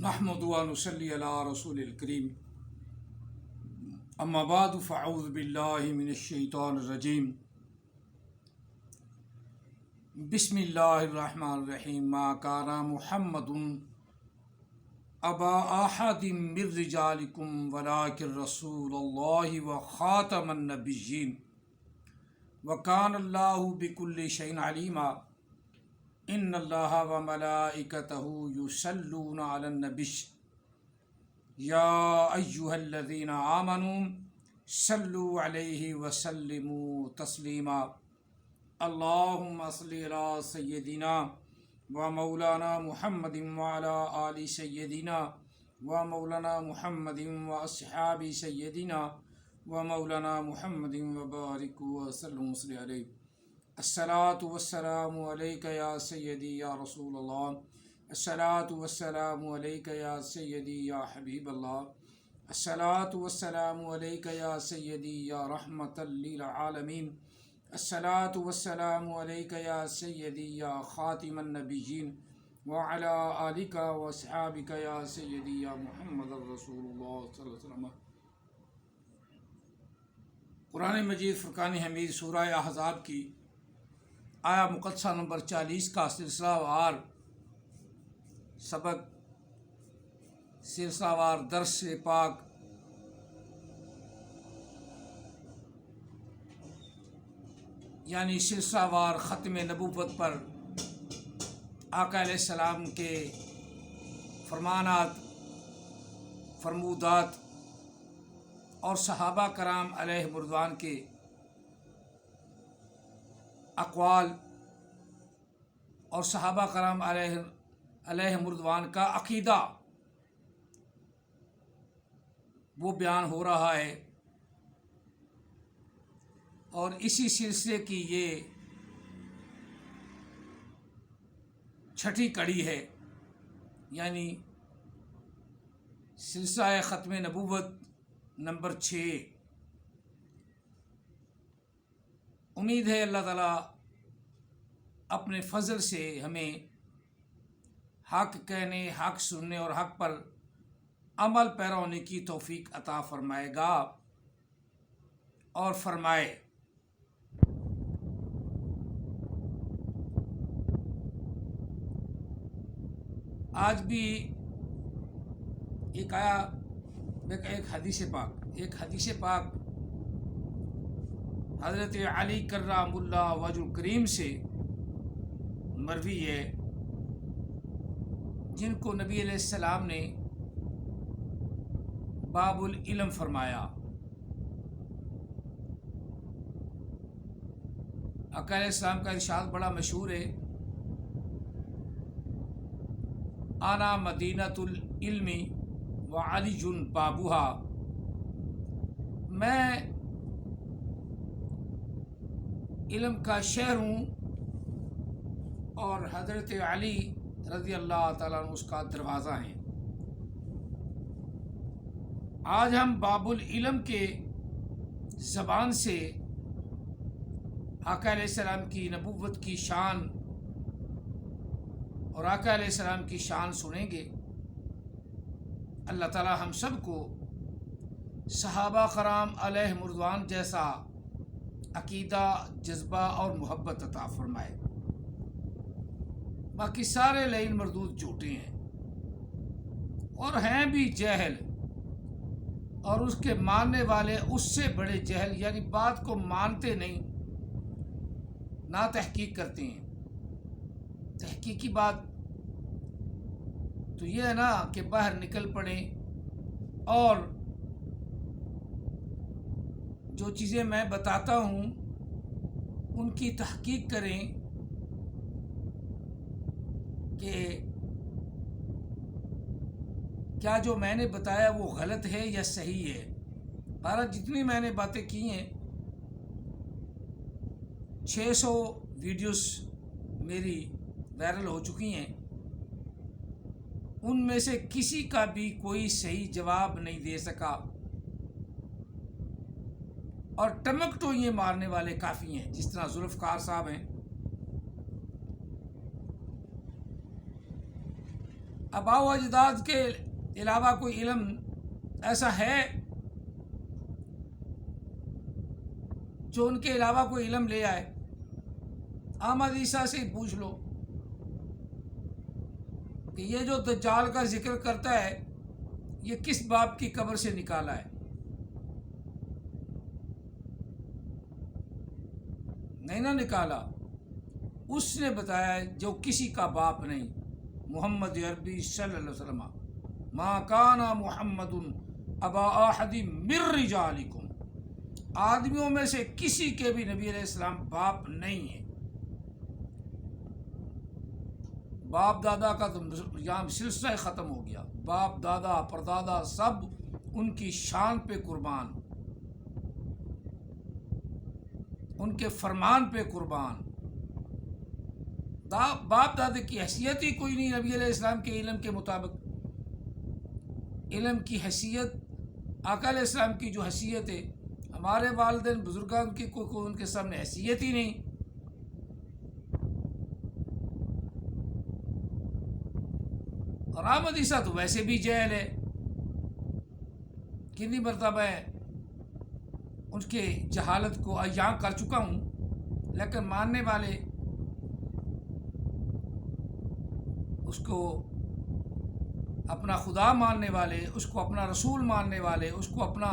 نحمد و نصلی علی رسول الکریم اما بعد فاعوذ باللہ من الشیطان الرجیم بسم اللہ الرحمن الرحیم ما کان محمد ابا احد من رجالکم ولکن رسول اللہ و خاتم النبیین وکان اللہ بکل شیء علیما ان اللہ و ملائکتہ یصلون علی النبی یا ایہا الذین آمنوا صلوا علیہ وسلموا تسلیما اللہم صلی علی سیدنا و مولانا محمد وعلی آل سیدنا و مولانا محمد و اصحاب سیدنا و مولانا محمد وبارک وسلم صلی علیہ الصلاۃ والسلام علیک یا سیدی یا رسول اللہ الصلاۃ والسلام علیک یا سیدی یا حبیب اللہ الصلاۃ والسلام علیک یا سیدی یا رحمۃ للعالمین الصلاۃ والسلام علیک یا سیدی یا خاتم النبیین وعلی آلک واصحابک یا سیدی یا محمد رسول اللہ صلی اللہ علیہ وسلم۔ قرآن مجید فرقان حمید سورہ احزاب کی آیا مقدسہ نمبر 40 کا سلسلہ وار سبق، سلسلہ وار درس پاک یعنی سلسلہ وار ختم نبوت پر آقا علیہ السلام کے فرمانات، فرمودات اور صحابہ کرام علیہ رضوان کے اقوال اور صحابہ کرام علیہ رضوان کا عقیدہ وہ بیان ہو رہا ہے، اور اسی سلسلے کی یہ چھٹی کڑی ہے، یعنی سلسلہ ختم نبوت نمبر 6۔ امید ہے اللہ تعالیٰ اپنے فضل سے ہمیں حق کہنے، حق سننے اور حق پر عمل پیرا ہونے کی توفیق عطا فرمائے گا اور فرمائے۔ آج بھی ایک حدیث پاک حضرت علی کرام اللہ وجہ الکریم سے مروی ہے، جن کو نبی علیہ السلام نے باب العلم فرمایا۔ آقا علیہ السلام کا ارشاد بڑا مشہور ہے، انا مدینۃ العلم وعلی بابھا، میں علم کا شہر ہوں اور حضرت علی رضی اللہ تعالیٰ عنہ اس کا دروازہ ہیں۔ آج ہم باب العلم کے زبان سے آقا علیہ السلام کی نبوت کی شان اور آقا علیہ السلام کی شان سنیں گے۔ اللہ تعالیٰ ہم سب کو صحابہ کرام علیہ رضوان جیسا عقیدہ، جذبہ اور محبت عطا فرمائے۔ باقی سارے لعین مردود جھوٹے ہیں اور ہیں بھی جہل، اور اس کے ماننے والے اس سے بڑے جہل، یعنی بات کو مانتے نہیں، نہ تحقیق کرتے ہیں۔ تحقیقی بات تو یہ ہے نا کہ باہر نکل پڑیں اور جو چیزیں میں بتاتا ہوں ان کی تحقیق کریں کہ کیا جو میں نے بتایا وہ غلط ہے یا صحیح ہے۔ بہرحال جتنی میں نے باتیں کی ہیں، 600 ویڈیوز میری وائرل ہو چکی ہیں، ان میں سے کسی کا بھی کوئی صحیح جواب نہیں دے سکا، اور ٹمک تو یہ مارنے والے کافی ہیں، جس طرح ذوالفقار صاحب ہیں۔ آباء و اجداد کے علاوہ کوئی علم ایسا ہے جو ان کے علاوہ کوئی علم لے آئے؟ احمد عیسیٰ سے ہی پوچھ لو کہ یہ جو دجال کا ذکر کرتا ہے یہ کس باپ کی قبر سے نکالا ہے؟ نہیں نہ نکالا، اس نے بتایا جو کسی کا باپ نہیں، محمد عربی صلی اللہ علیہ وسلم، ما کان محمد ابا احد من رجالکم، آدمیوں میں سے کسی کے بھی نبی علیہ السلام باپ نہیں ہے۔ باپ دادا کا تو یہاں سلسلہ ختم ہو گیا، باپ دادا پردادا سب ان کی شان پہ قربان، ان کے فرمان پہ قربان۔ باپ دادے کی حیثیت ہی کوئی نہیں نبی علیہ السلام کے علم کے مطابق۔ علم کی حیثیت، آقا علیہ السلام کی جو حیثیت ہے، ہمارے والدین بزرگان کی کوئی ان کے سامنے حیثیت ہی نہیں۔ اور احمد عیسیٰ تو ویسے بھی جاہل ہے، کتنی مرتبہ ہے ان کے جہالت کو عیاں کر چکا ہوں، لیکن ماننے والے اس کو اپنا خدا ماننے والے، اس کو اپنا رسول ماننے والے، اس کو اپنا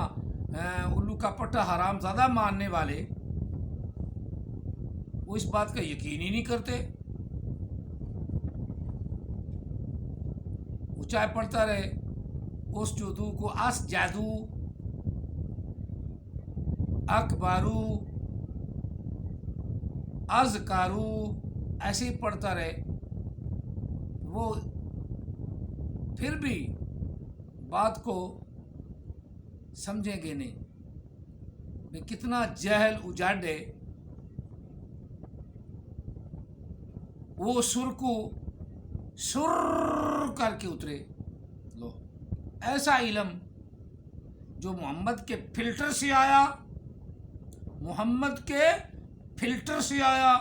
الو کا پٹا حرام زادہ ماننے والے، وہ اس بات کا یقین ہی نہیں کرتے۔ وہ چاہے پڑھتا رہے اس جدو کو اس جادو اکبارو اذکارو ایسے ہی پڑھتا رہے، وہ پھر بھی بات کو سمجھیں گے نہیں میں کتنا جہل اجاڑے۔ وہ سر کو سر کر کے اترے، لو ایسا علم جو محمد کے فلٹر سے آیا، محمد کے فلٹر سے آیا،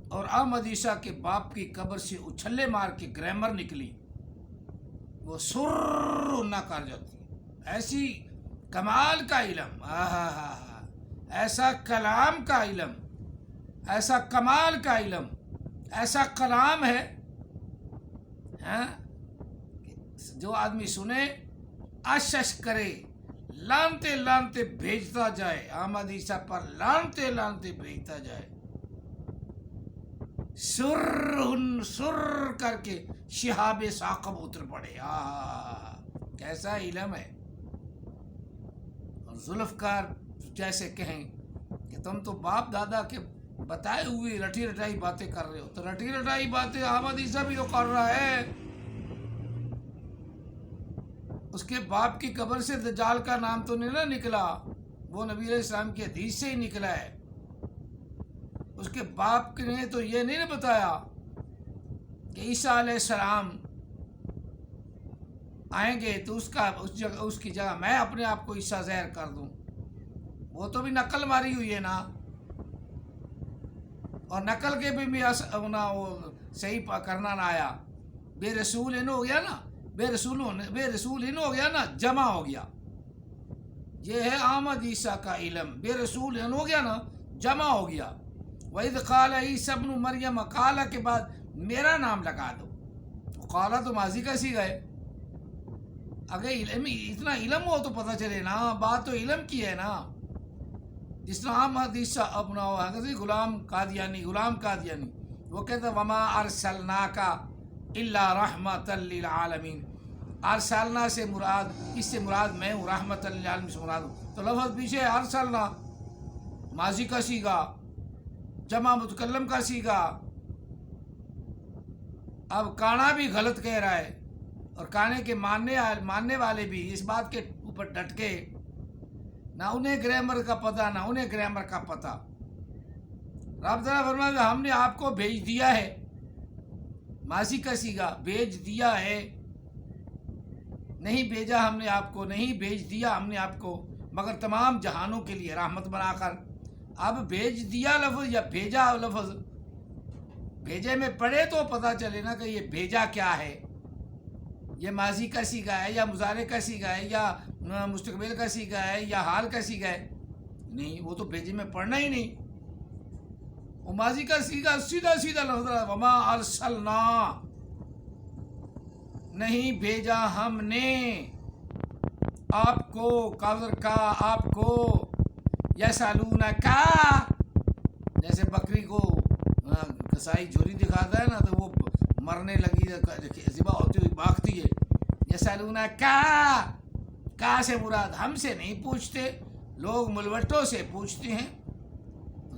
اور احمد عیسیٰ کے باپ کی قبر سے اچھلے مار کے گرامر نکلی، وہ سر نہ کر جاتی۔ ایسی کمال کا علم، ایسا کلام کا علم، ایسا کمال کا علم، ایسا کلام ہے جو آدمی سنے اشش کرے، لانتے لانتے بھیجتا جائے، احمد عیسیٰ پر لانتے لانتے بھیجتا جائے، سر کر کے شہاب ثاقب اتر پڑے۔ کیسا علم ہے! اور ذوالفقار جیسے کہیں کہ تم تو باپ دادا کے بتائے ہوئے رٹی رٹائی باتیں کر رہے ہو، تو رٹی رٹائی باتیں احمد عیسیٰ بھی تو کر رہا ہے۔ اس کے باپ کی قبر سے دجال کا نام تو نہیں نہ نکلا، وہ نبی علیہ السلام کی حدیث سے ہی نکلا ہے۔ اس کے باپ نے تو یہ نہیں بتایا کہ عیسیٰ علیہ السلام آئیں گے تو اس کی جگہ میں اپنے آپ کو عیسیٰ ظاہر کر دوں۔ وہ تو بھی نقل ماری ہوئی ہے نا، اور نقل کے بھی وہ صحیح کرنا نہ آیا، بے رسول ان ہو گیا نا، بے رسول ان ہو گیا نا، جمع ہو گیا۔ یہ ہے احمد عیسیٰ کا علم، بے رسول ان ہو گیا نا، جمع ہو گیا۔ وَإِذْ قَالَ عِيسَى ابْنُ مَرْيَمَ، قَالَ کے بعد میرا نام لگا دو، قالا تو ماضی کا صیغہ ہے۔ اگر اتنا علم ہو تو پتہ چلے نا، بات تو علم کی ہے نا۔ جس طرح احمد عیسیٰ اپنا حضرت غلام قادیانی وہ کہتا وَمَا أَرْسَلْنَاكَ إِلَّا رَحْمَةً لِلْعَالَمِينَ، ارسلنا سے مراد، اس سے مراد میں ہوں، رحمت للعالمین سے مراد ہوں۔ تو لفظ پیچھے ارسلنا ماضی کا صیغہ، جمع متکلم کا صیغہ۔ اب کانا بھی غلط کہہ رہا ہے، اور کانے کے ماننے والے بھی اس بات کے اوپر ڈٹ کے، نہ انہیں گرامر کا پتہ نہ انہیں گرامر کا پتہ۔ رب تعالیٰ فرمایا ہم نے آپ کو بھیج دیا ہے، ماضی کا صیغہ، بھیج دیا ہے، نہیں بھیجا ہم نے آپ کو، نہیں بھیج دیا ہم نے آپ کو مگر تمام جہانوں کے لیے رحمت بنا کر۔ اب بھیج دیا لفظ یا بھیجا لفظ، بھیجے میں پڑھے تو پتہ چلے نا کہ یہ بھیجا کیا ہے، یہ ماضی کا سیگا ہے یا مضارع کا سیگا ہے یا مستقبل کا سیگا ہے یا حال کا سیگا ہے. نہیں، وہ تو بھیجے میں پڑھنا ہی نہیں. وہ ماضی کا سیگا سیدھا سیدھا لفظ ہے، وما ارسلنا، نہیں بھیجا ہم نے آپ کو، کافر کا آپ کو. یسالونکا، جیسے بکری کو کسائی جھوری دکھاتا ہے نا تو وہ مرنے لگی ذبح ہوتی ہوئی بھاگتی ہے. یسالونکا، کا سے مراد ہم سے نہیں پوچھتے، لوگ ملوٹوں سے پوچھتے ہیں.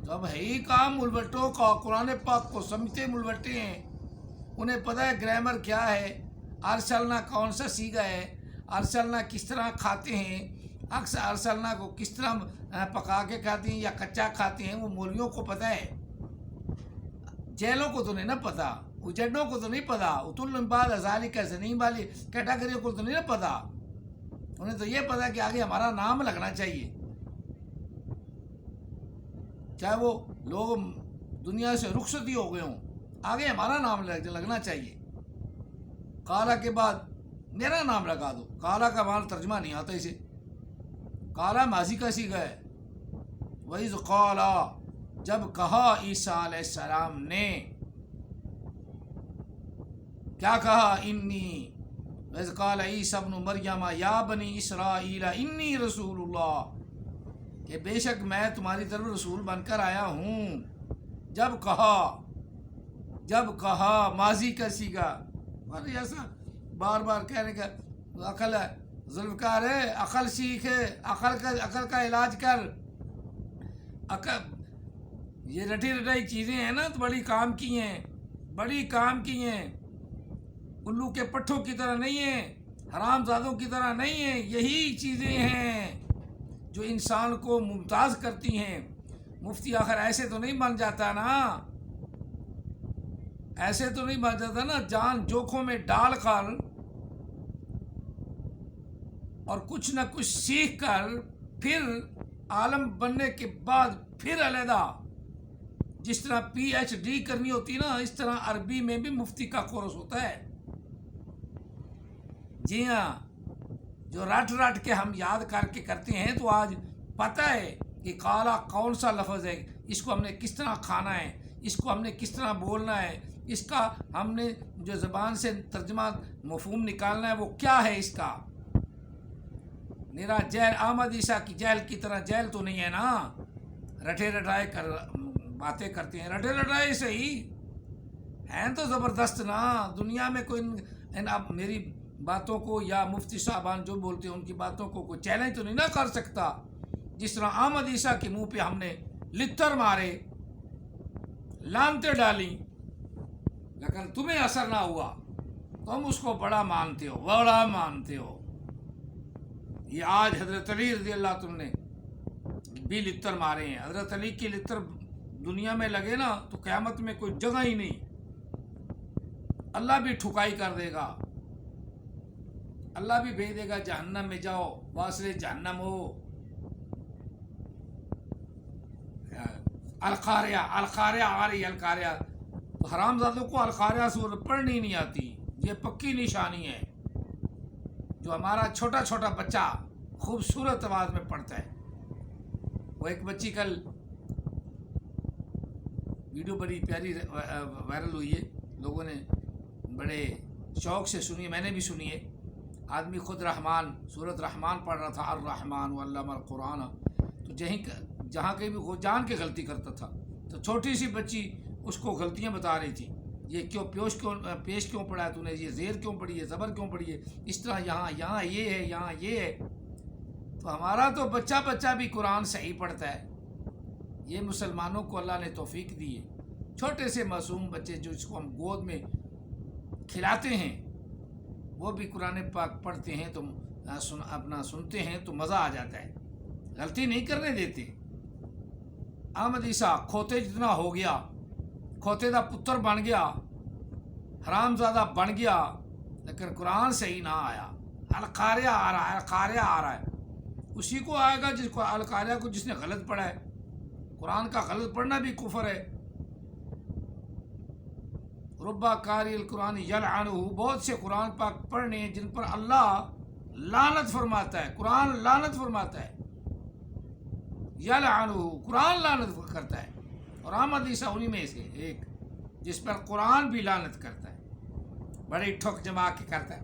تو اب ہے ہی کام ملوٹوں کا، قرآن پاک کو سمجھتے ملوٹے ہیں، انہیں پتہ ہے گرامر کیا ہے، ارسلنا کون سا سیگا ہے، ارسلنا کس طرح کھاتے ہیں، اکثر ارسلنا کو کس طرح پکا کے کھاتے ہیں یا کچا کھاتے ہیں، وہ مولویوں کو پتہ ہے. جیلوں کو تو نہیں نا پتہ، اجڑوں کو تو نہیں پتہ، اتل بعد ذالک کا زنیم والی کیٹاگری کو تو نہیں نا پتہ. انہیں تو یہ پتہ کہ آگے ہمارا نام لگنا چاہیے، چاہے وہ لوگ دنیا سے رخصتی ہو گئے ہوں، آگے ہمارا نام لگنا چاہیے. کالا کے بعد میرا نام لگا دو. کالا کا معنی ترجمہ نہیں آتا اسے. کالا ماضی کا سیگا ہے. وَإِذْ قَالَ، جب کہا عیسیٰ علیہ السلام نے، کیا کہا، انی، وَإِذْ قَالَ عیسیٰ ابن مریم یا بنی اسرائیل انی رسول اللہ، کہ بے شک میں تمہاری طرف رسول بن کر آیا ہوں. جب کہا ماضی کا سیگا، اور ایسا بار بار کہنے کا عقل ہے، ذوالفقار ہے، عقل سیکھ ہے، عقل کا علاج کر. یہ رٹی رٹائی چیزیں ہیں نا تو بڑی کام کی ہیں، الو کے پٹھوں کی طرح نہیں ہیں، حرام زادوں کی طرح نہیں ہیں. یہی چیزیں ہیں جو انسان کو ممتاز کرتی ہیں. مفتی آخر ایسے تو نہیں بن جاتا نا، جان جوکھوں میں ڈال کر اور کچھ نہ کچھ سیکھ کر پھر عالم بننے کے بعد پھر علیحدہ، جس طرح پی ایچ ڈی کرنی ہوتی ہے نا، اس طرح عربی میں بھی مفتی کا کورس ہوتا ہے. جی ہاں، جو رٹ کے ہم یاد کر کے کرتے ہیں تو آج پتہ ہے کہ کالا کون سا لفظ ہے، اس کو ہم نے کس طرح کھانا ہے، اس کو ہم نے کس طرح بولنا ہے، اس کا ہم نے جو زبان سے ترجمہ مفہوم نکالنا ہے وہ کیا ہے. اس کا میرا جہل احمد عیسیٰ کی جہل کی طرح جہل تو نہیں ہے نا. رٹے رٹائے کر باتیں کرتے ہیں، رٹے رٹائے سے ہی ہیں تو زبردست نا. دنیا میں کوئی اب میری باتوں کو یا مفتی صاحبان جو بولتے ہیں ان کی باتوں کو کوئی چیلنج تو نہیں نہ کر سکتا. جس طرح احمد عیسیٰ کے منہ پہ ہم نے لتر مارے، لانتے ڈالی، لیکن تمہیں اثر نہ ہوا، تم اس کو بڑا مانتے ہو. یہ آج حضرت علی رضی اللہ تم نے بھی لتر مارے ہیں. حضرت علی کی لتر دنیا میں لگے نا تو قیامت میں کوئی جگہ ہی نہیں. اللہ بھی ٹھکائی کر دے گا، اللہ بھی بھیج دے گا جہنم میں جاؤ، واصل جہنم ہو. القاریہ آ رہی القاریہ، تو حرام زادوں کو القاریہ سورت پڑھنی نہیں آتی. یہ پکی نشانی ہے جو ہمارا چھوٹا چھوٹا بچہ خوبصورت آواز میں پڑھتا ہے. وہ ایک بچی کل ویڈیو بڑی پیاری وائرل ہوئی ہے، لوگوں نے بڑے شوق سے سنی، میں نے بھی سنی ہے. آدمی خود سورت رحمان پڑھ رہا تھا، الرحمن علم القرآن، تو جہاں کہیں بھی وہ جان کے غلطی کرتا تھا تو چھوٹی سی بچی اس کو غلطیاں بتا رہی تھی. یہ کیوں پیش کیوں پڑھا ہے تو نے، یہ زیر کیوں پڑھی ہے، زبر کیوں پڑھی ہے، اس طرح یہاں یہ ہے، یہاں یہ ہے. تو ہمارا تو بچہ بھی قرآن صحیح پڑھتا ہے. یہ مسلمانوں کو اللہ نے توفیق دی ہے. چھوٹے سے معصوم بچے جو اس کو ہم گود میں کھلاتے ہیں وہ بھی قرآن پاک پڑھتے ہیں تو اپنا سنتے ہیں تو مزہ آ جاتا ہے، غلطی نہیں کرنے دیتے. احمد عیسیٰ کھوتے جتنا ہو گیا، کھوتے دا پتر بن گیا، حرام زادہ بن گیا، لیکن قرآن صحیح نہ آیا. القاریہ آ رہا ہے، اسی کو آئے گا جس کو القاریہ کو جس نے غلط پڑھا ہے. قرآن کا غلط پڑھنا بھی کفر ہے. ربا قاری القرآن یلعنہ، بہت سے قرآن پاک پڑھنے ہیں جن پر اللہ لعنت فرماتا ہے، قرآن لعنت فرماتا ہے، یلعنہ قرآن لعنت کرتا ہے، اور احمد عیسیٰ انہی میں سے ایک جس پر قرآن بھی لعنت کرتا ہے، بڑی ٹھک جما کے کرتا ہے۔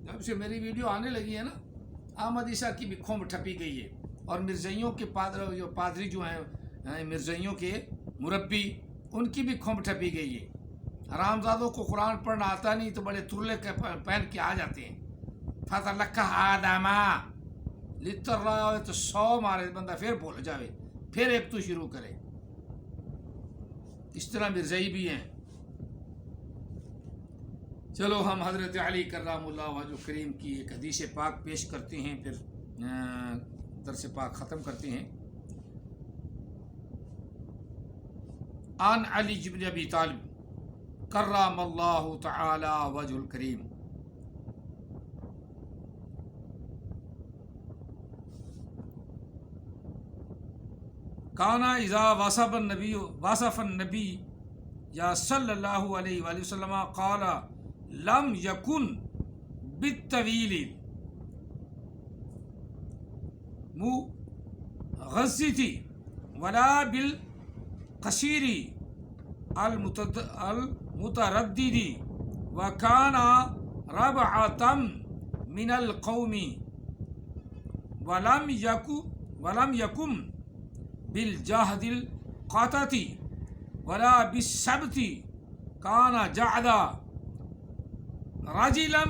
جب سے میری ویڈیو آنے لگی ہے نا، احمد عیسیٰ کی بھی کھوم ٹھپی گئی ہے، اور مرزائیوں کے پادری جو ہیں مرزائیوں کے مربی، ان کی بھی کھوم ٹھپی گئی ہے۔ حرامزادوں کو قرآن پڑھنا آتا نہیں تو بڑے ترلے پہن کے آ جاتے ہیں، فتح لکھا آدمہ لتر رہا ہوئے تو 100 مارے بندہ پھر بول جاوے، پھر ایک تو شروع کرے۔ اس طرح مرزائی بھی ہیں۔ چلو ہم حضرت علی کرام اللہ وجہ کریم کی ایک حدیث پاک پیش کرتے ہیں، پھر درس پاک ختم کرتے ہیں۔ عن علی بن ابی طالب کرم اللہ تعالی وجہ الکریم کانا اذا وصف النبی یا صلی اللہ علیہ وآلہ وسلم قال لم یکن بالطویل مغزت ولا بالقصیر المتردد وکان ربعۃ من القوم ولم یکن بالجہد القاطع ولا بالسبت کان جعدا رجلا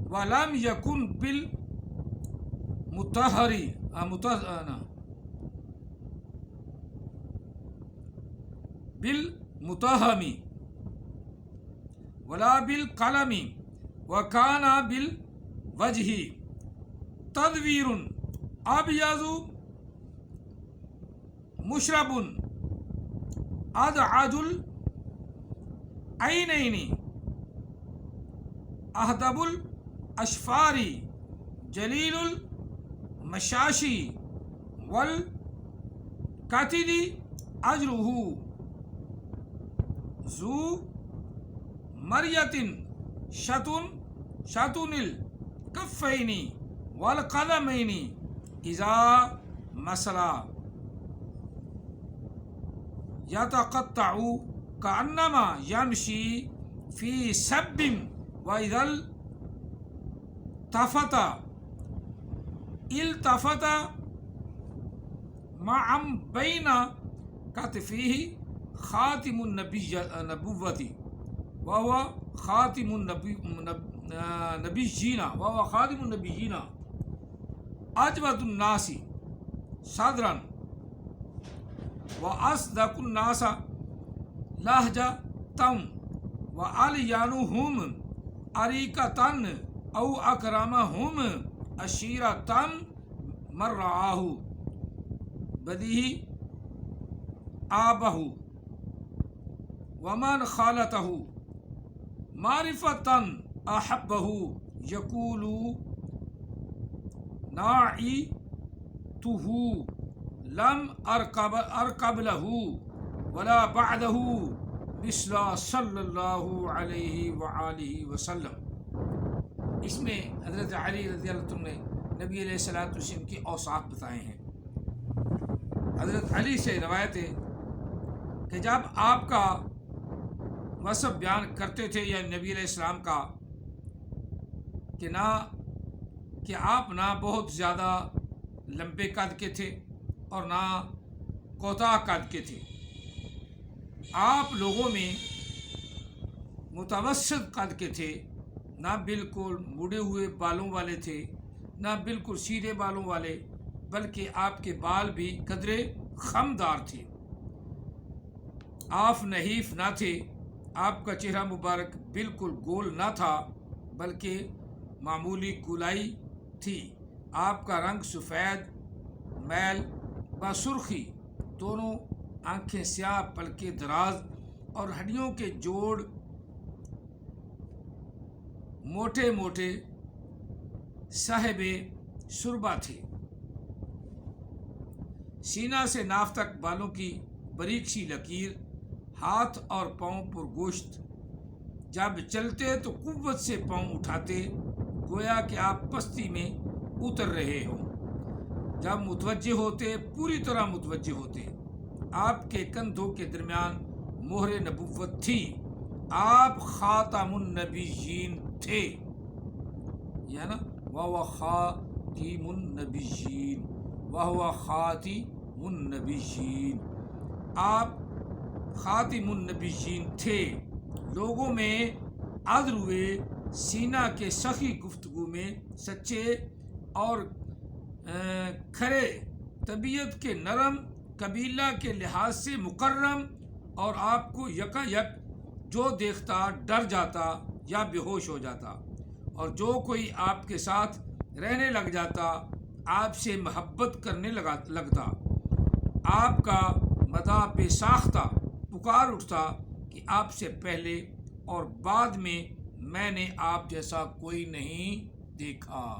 ولم یکن بالمتهم ولا بالقلم وكان بالوجه تدویر ابیض مشرب ادعج العینین اہدب الاشفار جلیل المشاشی والقتل اجرہ ذو مریت شتن الکفین والقدمین اذا مسلا یتقطع کانما یمشی فی سب وَإِذَا التفت معًا بین کتفیہ خاتم النبوۃ وهو خاتم النبیین اجود الناس صدرا واصدق الناس لہجۃ وألینہم عریقۃ او اکرمہم عشیرۃ من رآہ بدیہ آبہ ومن خالطہ معرفۃ احبہ یقول ناعیتہ لم ارکب لہ ولا بعدہ مثل صلی اللہ علیہ وآلہ وسلم۔ اس میں حضرت علی رضی اللہ عنہ نے نبی علیہ الصلوۃ والسلام کے اوصاف بتائے ہیں۔ حضرت علی سے روایت ہے کہ جب آپ کا وصف بیان کرتے تھے یا نبی علیہ السلام کا کہ آپ نہ بہت زیادہ لمبے قد کے تھے اور نہ کوتاہ قد کے تھے، آپ لوگوں میں متوسط قد کے تھے، نہ بالکل مڑے ہوئے بالوں والے تھے نہ بالکل سیدھے بالوں والے، بلکہ آپ کے بال بھی قدرے خمدار تھے، آپ نحیف نہ تھے، آپ کا چہرہ مبارک بالکل گول نہ تھا بلکہ معمولی گولائی تھی، آپ کا رنگ سفید میل و سرخی، دونوں آنکھیں سیاہ، پلکیں دراز اور ہڈیوں کے جوڑ موٹے موٹے صاحب سربا تھے، سینہ سے ناف تک بالوں کی باریک سی لکیر ہاتھ اور پاؤں پر گوشت، جب چلتے تو قوت سے پاؤں اٹھاتے گویا کہ آپ پستی میں اتر رہے ہوں، جب متوجہ ہوتے پوری طرح متوجہ ہوتے۔ آپ کے کندھوں کے درمیان مہر نبوت تھی، آپ خاتم النبیین تھے، یہ نا وَهُوَ خاتم النبیین، وَهُوَ خاتم النبیین، آپ خاتم النبیین تھے۔ لوگوں میں عذر ہوئے، سینہ کے سخی گفتگو میں سچے اور کھرے، طبیعت کے نرم، قبیلہ کے لحاظ سے مکرم، اور آپ کو یکا یک جو دیکھتا ڈر جاتا یا بے ہوش ہو جاتا، اور جو کوئی آپ کے ساتھ رہنے لگ جاتا آپ سے محبت کرنے لگتا۔ آپ کا مداح بے ساختہ پکار اٹھتا کہ آپ سے پہلے اور بعد میں نے آپ جیسا کوئی نہیں دیکھا،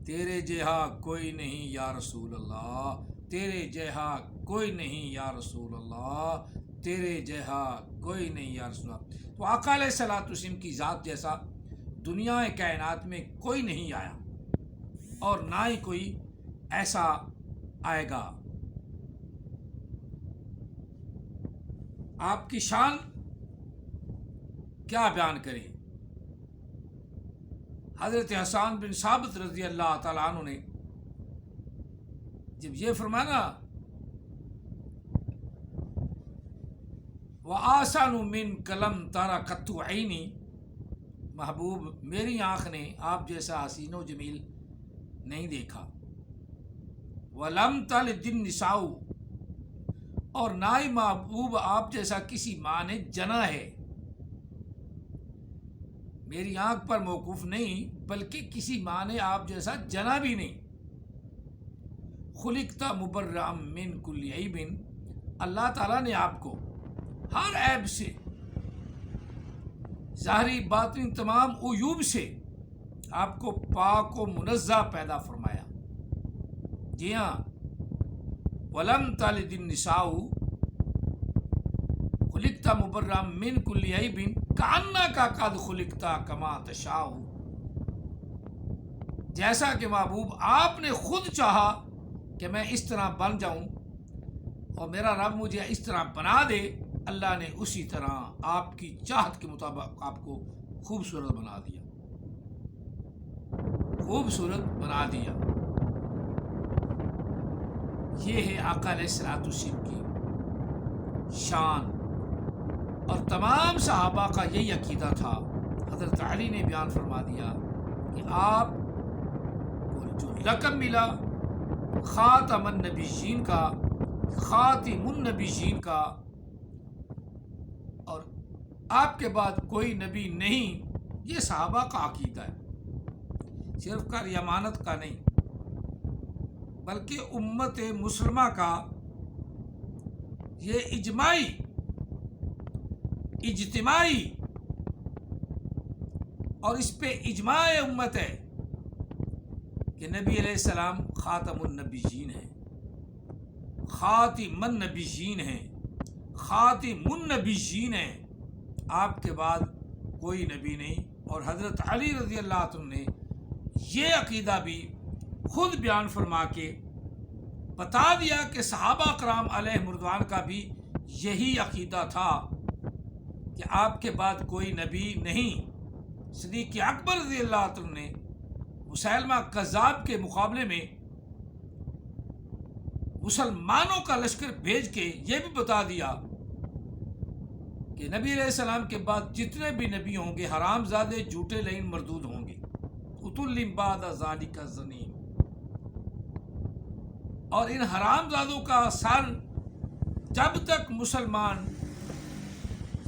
تیرے جیہا کوئی نہیں یا رسول اللہ، تیرے جیہا کوئی نہیں یا رسول اللہ، تیرے جیہا کوئی نہیں یا رسول اللہ۔ تو آقا علیہ الصلوۃ والسلام کی ذات جیسا دنیا کائنات میں کوئی نہیں آیا، اور نہ ہی کوئی ایسا آئے گا۔ آپ کی شان کیا بیان کریں؟ حضرت حسان بن ثابت رضی اللہ تعالیٰ عنہ نے جب یہ فرمانا وَآسَنُ مِنْكَ لَمْ تَرَ قَطُّ عَيْنِي، محبوب میری آنکھ نے آپ جیسا حسین و جمیل نہیں دیکھا، وَلَمْ تَلِدِ النِّسَاءُ، اور نہ ہی محبوب آپ جیسا کسی ماں نے جنا ہے۔ میری آنکھ پر موقوف نہیں بلکہ کسی ماں نے آپ جیسا جنا بھی نہیں۔ خلقت مبرأ من کل عیب، اللہ تعالیٰ نے آپ کو ہر عیب سے، ظاہری باطنی تمام عیوب سے آپ کو پاک و منزہ پیدا فرمایا۔ جی ہاں، وَلَمْ تَلِدِ النِّسَاءُ خُلِقْتَ مُبَرًّا مِنْ كُلِّ عَيْبٍ كَأَنَّكَ قَدْ خُلِقْتَ كَمَا تَشَاءُ، جیسا کہ محبوب آپ نے خود چاہا کہ میں اس طرح بن جاؤں اور میرا رب مجھے اس طرح بنا دے، اللہ نے اسی طرح آپ کی چاہت کے مطابق آپ کو خوبصورت بنا دیا، خوبصورت بنا دیا۔ یہ ہے آقا علیہ الصلوۃ والسلام کی شان، اور تمام صحابہ کا یہی عقیدہ تھا۔ حضرت علی نے بیان فرما دیا کہ آپ کو جو لقب ملا خاتم النبیین کا، خاتم النبیین کا، اور آپ کے بعد کوئی نبی نہیں، یہ صحابہ کا عقیدہ ہے، صرف کر یمانت کا نہیں بلکہ امت مسلمہ کا یہ اجتماعی اور اس پہ اجماع امت ہے کہ نبی علیہ السلام خاتم النبیین ہیں، خاتم النبیین ہیں، خاتم النبیین ہیں، آپ کے بعد کوئی نبی نہیں۔ اور حضرت علی رضی اللہ عنہ نے یہ عقیدہ بھی خود بیان فرما کے بتا دیا کہ صحابہ کرام علیہ رضوان کا بھی یہی عقیدہ تھا کہ آپ کے بعد کوئی نبی نہیں۔ صدیق اکبر رضی اللہ عنہ نے مسیلمہ کذاب کے مقابلے میں مسلمانوں کا لشکر بھیج کے یہ بھی بتا دیا کہ نبی علیہ السلام کے بعد جتنے بھی نبی ہوں گے حرام زادے، جھوٹے لعین مردود ہوں گے، اتل بعد ذالک زنیم، اور ان حرام زادوں کا سر جب تک مسلمان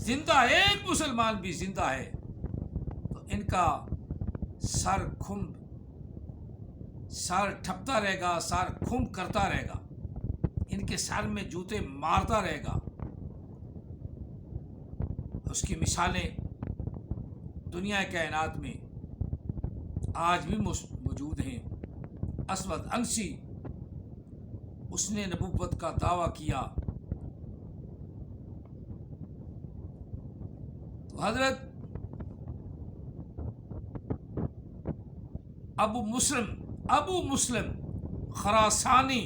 زندہ، ایک مسلمان بھی زندہ ہے تو ان کا سر ٹھپتا رہے گا، سر کھم کرتا رہے گا، ان کے سر میں جوتے مارتا رہے گا۔ اس کی مثالیں دنیا کائنات میں آج بھی موجود ہیں۔ اسود انسی، اس نے نبوت کا دعویٰ کیا، تو حضرت ابو مسلم خراسانی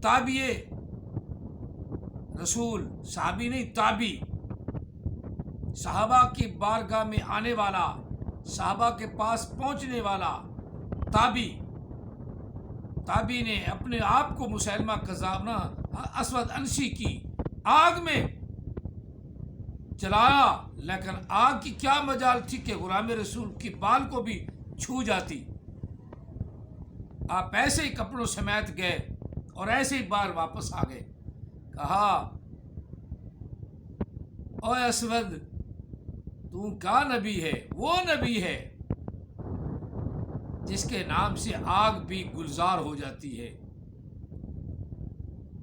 تابعی رسول، صحابی نہیں تابعی، صحابہ کی بارگاہ میں آنے والا، صحابہ کے پاس پہنچنے والا تابعی نے اپنے آپ کو مسیلمہ کذاب اسود انسی کی آگ میں چلایا، لیکن آگ کی کیا مجال تھی کہ غلام رسول کی بال کو بھی چھو جاتی۔ آپ ایسے ہی کپڑوں سمیت گئے اور ایسے ہی بار واپس آ گئے۔ کہا او اسود، تو کیا نبی ہے؟ وہ نبی ہے جس کے نام سے آگ بھی گلزار ہو جاتی ہے۔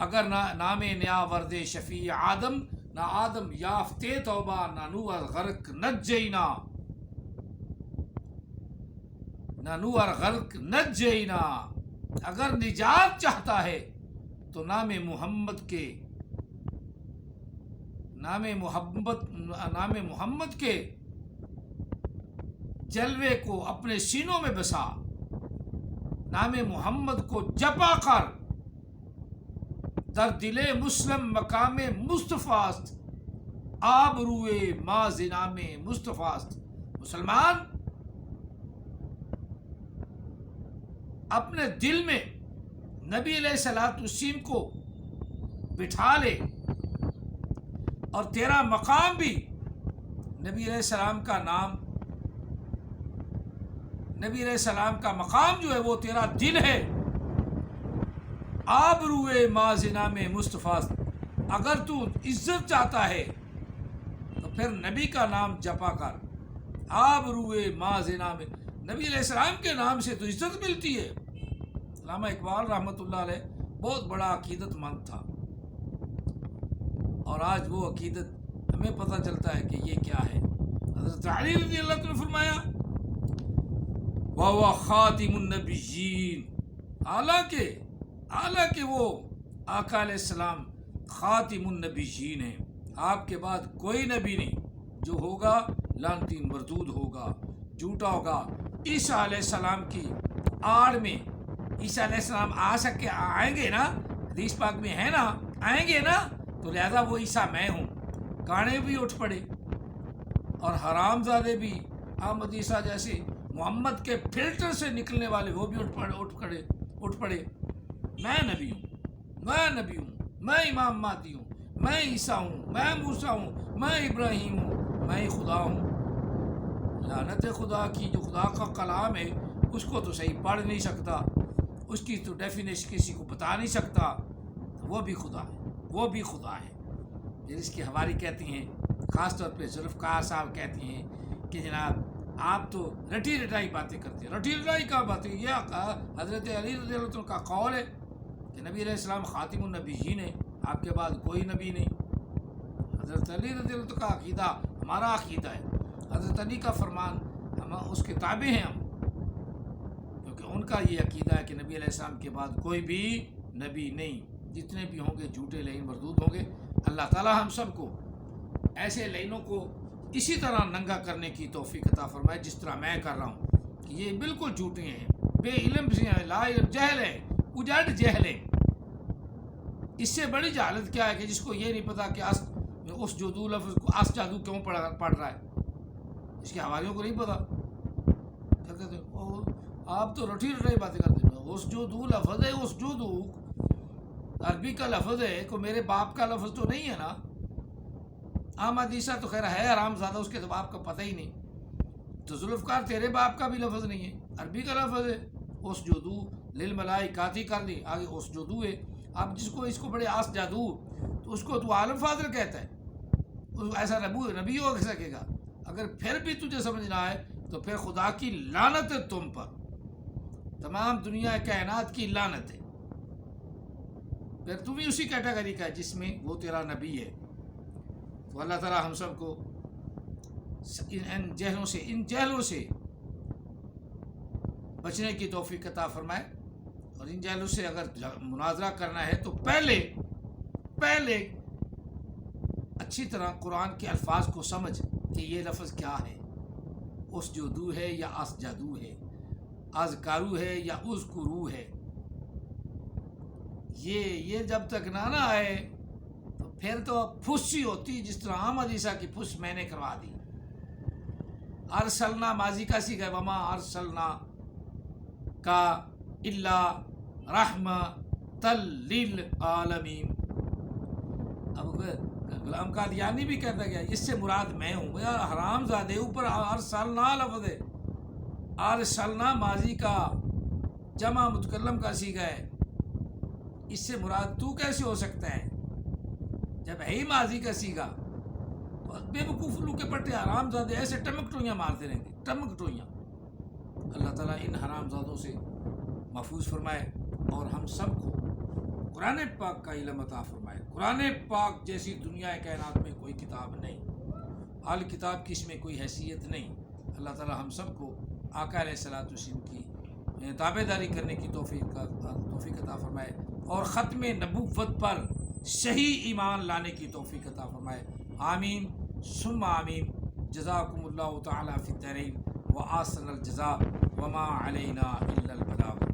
اگر نام نیا ورد شفیع آدم، نہ آدم یافتے توبہ، نہ نوح غرق نجینا۔ اگر نجات چاہتا ہے تو نام محمد کے جلوے کو اپنے سینوں میں بسا، نام محمد کو جپا کر، در دل مسلم مقام مصطفیٰ است، آبروئے ماز نام مصطفیٰ است۔ مسلمان اپنے دل میں نبی علیہ الصلوۃ والتسلیم کو بٹھا لے، اور تیرا مقام بھی نبی علیہ السلام کا نام، نبی علیہ السلام کا مقام جو ہے وہ تیرا دل ہے۔ آبروئے مازنا میں مصطفیٰ، اگر تو عزت چاہتا ہے تو پھر نبی کا نام جپا کر۔ آبروئے مازنا میں، نبی علیہ السلام کے نام سے تو عزت ملتی ہے۔ علامہ اقبال رحمۃ اللہ علیہ بہت بڑا عقیدت مند تھا، اور آج وہ عقیدت ہمیں پتہ چلتا ہے کہ یہ کیا ہے۔ حضرت علی رضی اللہ عنہ نے فرمایا وَهُوَ خَاتِمُ النَّبِيِّينَ، حالانکہ وہ آقا علیہ السلام خاتم النبیین ہیں، آپ کے بعد کوئی نبی نہیں، جو ہوگا لعنتی مردود ہوگا، جھوٹا ہوگا۔ عیسیٰ علیہ السلام کی آڑ میں عیسیٰ علیہ السلام آئیں گے نا، حدیث پاک میں ہے نا، آئیں گے نا، تو لہذا وہ عیسیٰ میں ہوں، گانے بھی اٹھ پڑے، اور حرام زادے بھی احمد عیسیٰ جیسے محمد کے فلٹر سے نکلنے والے وہ بھی اٹھ پڑے۔ میں نبی ہوں، میں امام مہدی ہوں، میں عیسیٰ ہوں، میں موسیٰ ہوں، میں ابراہیم ہوں، میں خدا ہوں۔ لعنت خدا کی، جو خدا کا کلام ہے اس کو تو صحیح پڑھ نہیں سکتا، اس کی تو ڈیفینیشن کسی کو بتا نہیں سکتا، وہ بھی خدا ہے۔ جس کی حواری کہتی ہیں، خاص طور پہ ذوالفقار صاحب کہتی ہیں کہ جناب آپ تو رٹی رٹائی باتیں کرتے ہیں۔ رٹی رٹائی کا باتیں، یہ حضرت علی رضی اللہ عنہ کا قول ہے کہ نبی علیہ السلام خاتم النبیین ہے، آپ کے بعد کوئی نبی نہیں۔ حضرت علی رضی اللہ عنہ کا عقیدہ ہمارا عقیدہ ہے، حضرت علی کا فرمان ہم اس کے تابع ہیں، ہم کیونکہ ان کا یہ عقیدہ ہے کہ نبی علیہ السلام کے بعد کوئی بھی نبی نہیں، جتنے بھی ہوں گے جھوٹے لعین مردود ہوں گے۔ اللہ تعالی ہم سب کو ایسے لعینوں کو اسی طرح ننگا کرنے کی توفیق عطا فرمائے جس طرح میں کر رہا ہوں، کہ یہ بالکل جھوٹے ہیں، بے علم سے ہیں، لا علم، جہل ہے، اجڑ جہل ہے۔ اس سے بڑی جہالت کیا ہے کہ جس کو یہ نہیں پتا کہ اس جادو لفظ کو اس جادو کیوں پڑھ رہا ہے، اس کی حوالیوں کو نہیں پتا، کیا کہتے ہیں آپ تو رٹی رٹائی باتیں کرتے ہیں۔ اس جادو لفظ ہے، اس جادو عربی کا لفظ ہے، کو میرے باپ کا لفظ تو نہیں ہے نا۔ احمد عیسیٰ تو خیر ہے حرام زادہ، اس کے تو باپ کا پتہ ہی نہیں، تو ذوالفقار تیرے باپ کا بھی لفظ نہیں ہے، عربی کا لفظ ہے۔ اس جادو للملائکاتی کر لی، آگے اس جادو ہے۔ اب اس کو بڑے آس جادو، تو اس کو تو عالم فاضل کہتا ہے، ایسا نبی ہو سکے گا؟ اگر پھر بھی تجھے سمجھنا ہے تو پھر خدا کی لعنت ہے تم پر، تمام دنیا کائنات کی لعنت ہے، پھر تم بھی اسی کیٹیگری کا ہے جس میں وہ تیرا نبی ہے۔ تو اللہ تعالی ہم سب کو ان جہلوں سے بچنے کی توفیق عطا فرمائے، اور ان جہلوں سے اگر مناظرہ کرنا ہے تو پہلے اچھی طرح قرآن کے الفاظ کو سمجھ کہ یہ لفظ کیا ہے، اس جدو ہے یا اس جدو ہے، اذکارو ہے یا اذکرو ہے، یہ جب تک نہ آئے تو پھر تو پھس ہی ہوتی، جس طرح عام حدیثہ کی پھس میں نے کروا دی۔ ارسلنا ماضی کا سیغہ ہے، وما ارسلنا کا الا رحمۃ للعالمین۔ اب غلام قادیانی بھی کہتا گیا اس سے مراد میں ہوں، یار حرام زادے اوپر ارسلنا لفظ ہے، ارسلنا ماضی کا جمع متکلم کا سیغہ ہے، اس سے مراد تو کیسے ہو سکتا ہے جب ہے ہی ماضی کا سیغہ؟ بے وقوف لو کے پٹے حرام زادے ایسے ٹمک ٹوئیاں مارتے رہیں گے، ٹمک ٹوئیاں۔ اللہ تعالیٰ ان حرام زادوں سے محفوظ فرمائے اور ہم سب کو قرآن پاک کا علم عطا فرمائے۔ قرآن پاک جیسی دنیا کائنات میں کوئی کتاب نہیں، اہل کتاب کی اس میں کوئی حیثیت نہیں۔ اللہ تعالیٰ ہم سب کو آقا علیہ الصلوۃ والسلام کی تابع داری کرنے کی توفیق عطا فرمائے اور ختم نبوت پر صحیح ایمان لانے کی توفیق عطا فرمائے۔ آمین ثم آمین۔ جزاکم اللہ تعالیٰ فی الدارین وآحسن الجزاء وما علینا الا البلاغ۔